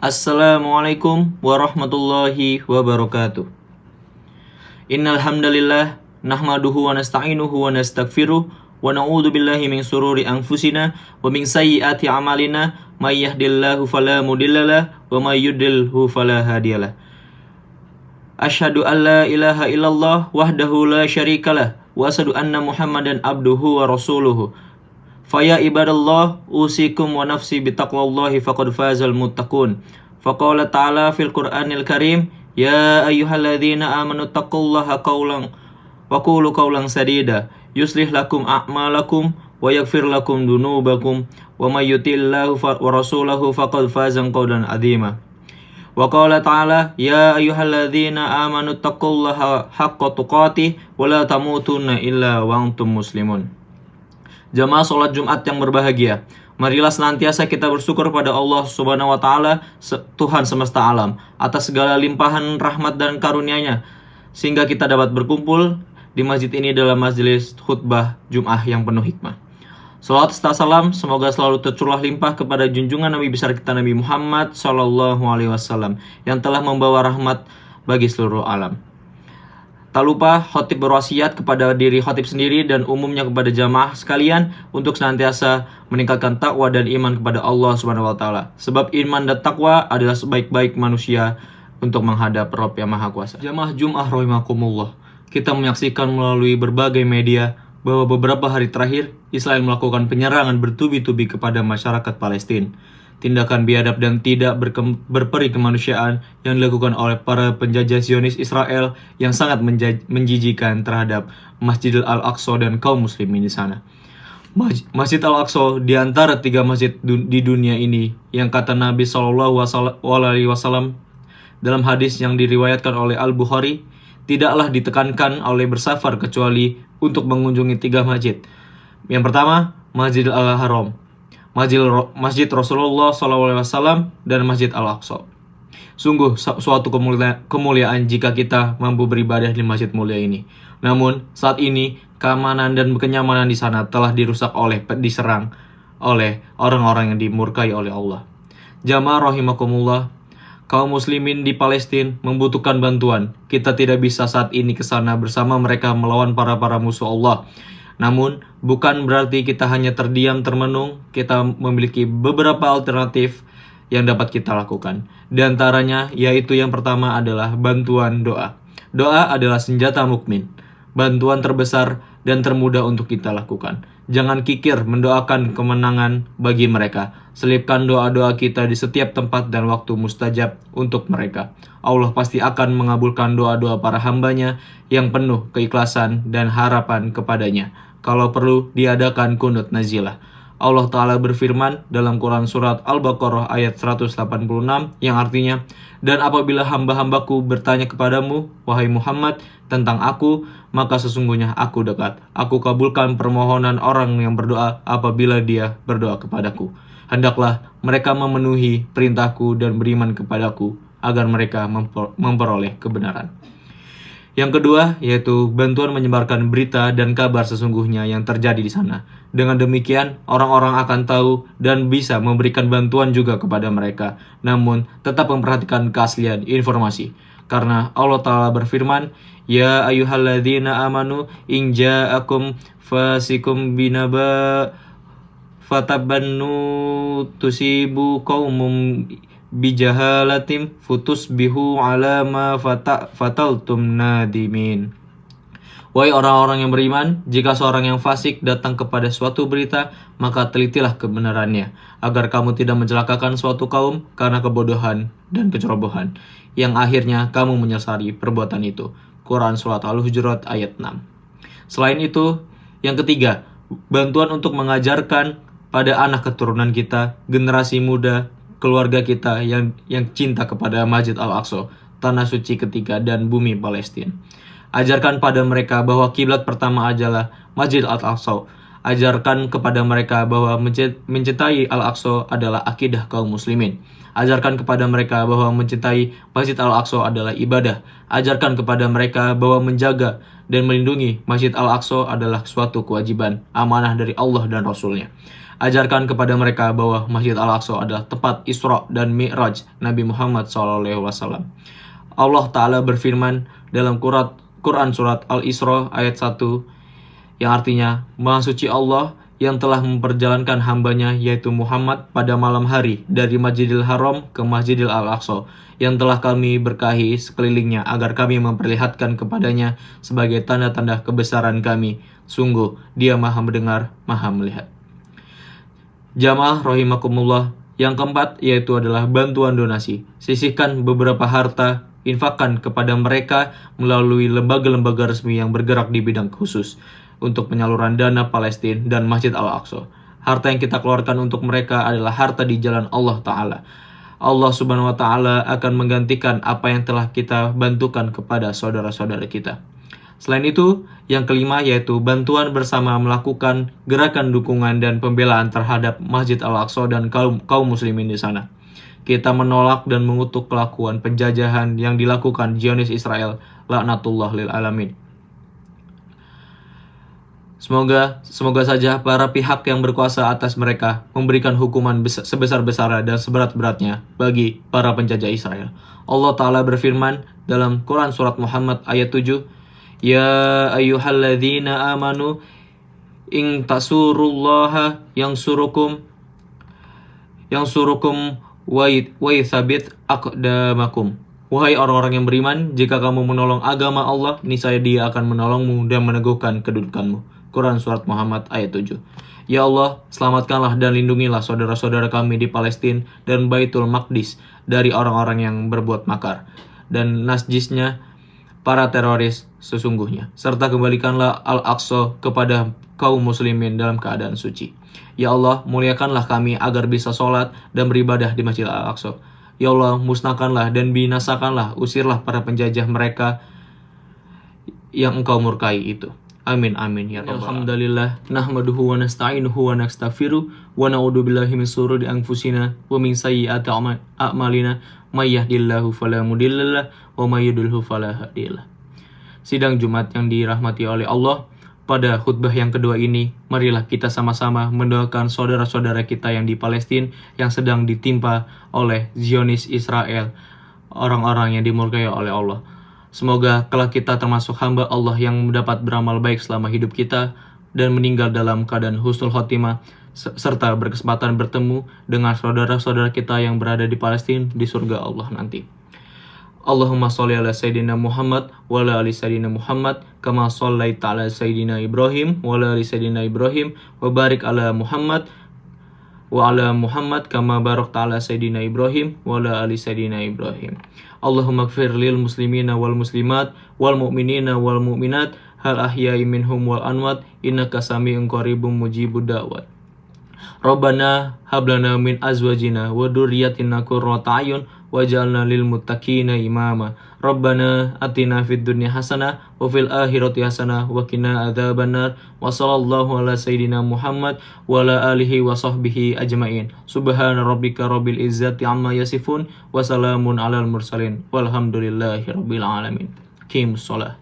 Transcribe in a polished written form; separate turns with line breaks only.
Assalamualaikum warahmatullahi wabarakatuh. Innal hamdalillah nahmaduhu wa nasta'inuhu wa nastaghfiruh wa na'udzu billahi min sururi anfusina wa min sayyiati a'malina may yahdihillahu fala mudhillalah wa may yudlilhu fala hadiyalah. Asyhadu an la ilaha illallah wahdahu la syarikalah wa asyhadu anna Muhammadan abduhu wa rasuluhu. Faya ibadallah usikum wa nafsi bitaqwallahi faqad fazal muttaqun. Faqala ta'ala fil Qur'anil Karim, ya ayyuhalladzina amanu taqullaha qawlan wa qulu qawlan sadida yuslih lakum a'malakum wa yaghfir lakum dunubakum wa may yuti'illahu wa rasulahu faqad faza qawlan 'azima. Wa qala ta'ala, ya ayyuhalladzina amanu taqullaha haqqa tuqatih wa la tamutunna illa wa antum muslimun. Jamaah sholat Jumat yang berbahagia, marilah senantiasa kita bersyukur pada Allah Subhanahu wa Ta'ala, Tuhan semesta alam, atas segala limpahan rahmat dan karunia-Nya, sehingga kita dapat berkumpul di masjid ini dalam majelis khutbah Jum'ah yang penuh hikmah. Salawat serta salam semoga selalu tercurah limpah kepada junjungan Nabi besar kita Nabi Muhammad SAW yang telah membawa rahmat bagi seluruh alam. Tak lupa khotib berwasiat kepada diri khotib sendiri dan umumnya kepada jamaah sekalian untuk senantiasa meningkatkan takwa dan iman kepada Allah Subhanahu wa Ta'ala. Sebab iman dan takwa adalah sebaik-baik manusia untuk menghadap Rabb yang Maha Kuasa. Jamaah Jum'ah rahimakumullah. Kita menyaksikan melalui berbagai media bahwa beberapa hari terakhir Israel melakukan penyerangan bertubi-tubi kepada masyarakat Palestina. Tindakan biadab dan tidak berperi kemanusiaan yang dilakukan oleh para penjajah Zionis Israel yang sangat menjijikan terhadap Masjidil Al-Aqsa dan kaum muslimin di sana. Masjid Al-Aqsa di antara 3 masjid di dunia ini yang kata Nabi SAW dalam hadis yang diriwayatkan oleh Al-Bukhari, tidaklah ditekankan oleh bersafar kecuali untuk mengunjungi 3 masjid. Yang pertama, Masjidil Al-Haram, Masjid Rasulullah SAW, dan Masjid Al-Aqsa. Sungguh suatu kemuliaan jika kita mampu beribadah di masjid mulia ini. Namun saat ini keamanan dan kenyamanan di sana telah diserang oleh orang-orang yang dimurkai oleh Allah. Jamaah rahimakumullah, kaum muslimin di Palestina membutuhkan bantuan. Kita tidak bisa saat ini ke sana bersama mereka melawan para musuh Allah. Namun, bukan berarti kita hanya terdiam termenung. Kita memiliki beberapa alternatif yang dapat kita lakukan. Di antaranya, yaitu yang pertama adalah bantuan doa. Doa adalah senjata mukmin, bantuan terbesar dan termudah untuk kita lakukan. Jangan kikir mendoakan kemenangan bagi mereka. Selipkan doa-doa kita di setiap tempat dan waktu mustajab untuk mereka. Allah pasti akan mengabulkan doa-doa para hambanya yang penuh keikhlasan dan harapan kepadanya. Kalau perlu diadakan kunut nazilah. Allah Ta'ala berfirman dalam Quran Surat Al-Baqarah ayat 186 yang artinya, dan apabila hamba-hambaku bertanya kepadamu, wahai Muhammad, tentang aku, maka sesungguhnya aku dekat. Aku kabulkan permohonan orang yang berdoa apabila dia berdoa kepadaku. Hendaklah mereka memenuhi perintahku dan beriman kepadaku agar mereka memperoleh kebenaran. Yang kedua, yaitu bantuan menyebarkan berita dan kabar sesungguhnya yang terjadi di sana. Dengan demikian, orang-orang akan tahu dan bisa memberikan bantuan juga kepada mereka. Namun, tetap memperhatikan keaslian informasi. Karena Allah Ta'ala berfirman, ya ayyuhalladzina amanu in ja'akum fasikum binaba fatabannu tusibu qaumum bijahalatim futusbihu ala ma fataltum nadimin. Wahai orang-orang yang beriman, jika seorang yang fasik datang kepada suatu berita, maka telitilah kebenarannya, agar kamu tidak mencelakakan suatu kaum karena kebodohan dan kecerobohan, yang akhirnya kamu menyesali perbuatan itu. Quran Surat Al-Hujurat ayat 6. Selain itu, yang ketiga, bantuan untuk mengajarkan pada anak keturunan kita, generasi muda, keluarga kita yang cinta kepada Masjid Al-Aqsa, tanah suci ketiga dan bumi Palestina. Ajarkan pada mereka bahwa kiblat pertama adalah Masjid Al-Aqsa. Ajarkan kepada mereka bahwa mencintai Al-Aqsa adalah akidah kaum muslimin. Ajarkan kepada mereka bahwa mencintai Masjid Al-Aqsa adalah ibadah. Ajarkan kepada mereka bahwa menjaga dan melindungi Masjid Al-Aqsa adalah suatu kewajiban, amanah dari Allah dan Rasul-Nya. Ajarkan kepada mereka bahwa Masjid Al-Aqsa adalah tempat Isra dan Mi'raj Nabi Muhammad SAW. Allah Ta'ala berfirman dalam Quran Surat Al-Isra ayat 1, yang artinya, Maha Suci Allah yang telah memperjalankan hambanya yaitu Muhammad pada malam hari dari Masjidil Haram ke Masjidil Al-Aqsa, yang telah kami berkahi sekelilingnya agar kami memperlihatkan kepadanya sebagai tanda-tanda kebesaran kami. Sungguh, Dia Maha Mendengar, Maha Melihat. Jamaah rahimakumullah, yang keempat yaitu adalah bantuan donasi. Sisihkan beberapa harta, infakkan kepada mereka melalui lembaga-lembaga resmi yang bergerak di bidang khusus untuk penyaluran dana Palestina dan Masjid Al-Aqsa. Harta yang kita keluarkan untuk mereka adalah harta di jalan Allah Ta'ala. Allah Subhanahu wa Ta'ala akan menggantikan apa yang telah kita bantukan kepada saudara-saudara kita. Selain itu, yang kelima yaitu bantuan bersama melakukan gerakan dukungan dan pembelaan terhadap Masjid Al-Aqsa dan kaum muslimin di sana. Kita menolak dan mengutuk kelakuan penjajahan yang dilakukan Zionis Israel, laknatullah lil alamin. Semoga saja para pihak yang berkuasa atas mereka memberikan hukuman sebesar-besarnya dan seberat-beratnya bagi para penjajah Israel. Allah Ta'ala berfirman dalam Quran Surat Muhammad ayat 7, Ya ayyuhalladzina amanu in tasurullaha yang surukum wa yuthabbit aqdamakum. Wahai orang-orang yang beriman, jika kamu menolong agama Allah, niscaya Dia akan menolongmu dan meneguhkan kedudukanmu. Quran Surat Muhammad ayat 7. Ya Allah, selamatkanlah dan lindungilah saudara-saudara kami di Palestina dan Baitul Maqdis dari orang-orang yang berbuat makar dan najisnya para teroris sesungguhnya. Serta kembalikanlah Al-Aqsa kepada kaum muslimin dalam keadaan suci. Ya Allah, muliakanlah kami agar bisa sholat dan beribadah di Masjid Al-Aqsa. Ya Allah, musnahkanlah dan binasakanlah, usirlah para penjajah mereka yang Engkau murkai itu. Amin amin ya rabbal alamin. Alhamdulillah, nahmaduhu wa nasta'inuhu wa nastaghfiruh wa na'udzu billahi min shururi anfusina wa min sayyiati a'malina may yahdihillahu fala mudhillalah wa may yudhlil fala hadiyalah. Sidang Jumat yang dirahmati oleh Allah, pada khutbah yang kedua ini, marilah kita sama-sama mendoakan saudara-saudara kita yang di Palestina yang sedang ditimpa oleh Zionis Israel, orang-orang yang dimurkai oleh Allah. Semoga kelak kita termasuk hamba Allah yang mendapat beramal baik selama hidup kita dan meninggal dalam keadaan husnul khotimah serta berkesempatan bertemu dengan saudara-saudara kita yang berada di Palestina di surga Allah nanti. Allahumma sholli ala Sayyidina Muhammad wa ala ali Sayyidina Muhammad kama shallaita ala Sayyidina Ibrahim wa ala ali Sayyidina Ibrahim wa barik ala Muhammad wa ala Muhammad kama barakta ala Sayyidina Ibrahim wa ala ali Sayyidina Ibrahim. Allahumma gfir lil muslimina wal muslimat wal mu'minina wal mu'minat hal ahya'i minhum wal anwat innaka sami'un qaribun mujibud da'wat. Rabbana hablana min azwajina wa dzurriyyatina qurrata a'yun waj'alna lil muttaqina imama. Rabbana atina fid dunya hasanah wa fil akhirati hasanah wa qina adzabannar. Wa sallallahu ala sayyidina Muhammad wa ala alihi wa sahbihi ajmain. Subhana rabbika rabbil izzati amma yasifun wa salamun alal mursalin walhamdulillahi rabbil alamin. Qimus shalah.